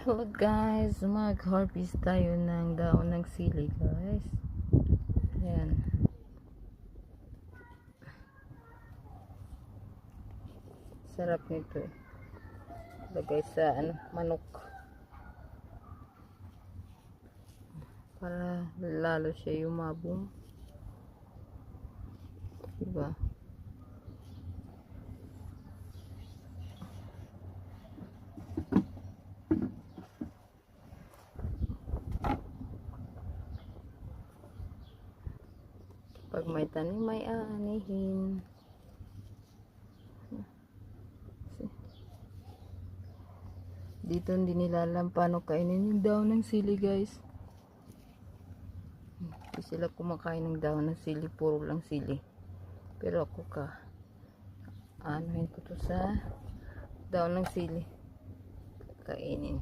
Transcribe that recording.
Hello guys, mag-harvest tayo ng daon ng sili guys. Ayan. Sarap nito eh. Lagay sa manok. Para lalo siya yumabong. Diba? Pag may tanim, may aanihin. Dito hindi nila alam paano kainin yung daon ng sili guys. Hindi sila kumakain ng daon ng sili, puro lang sili. Pero ako anuhin ko to sa daon ng sili. Kainin.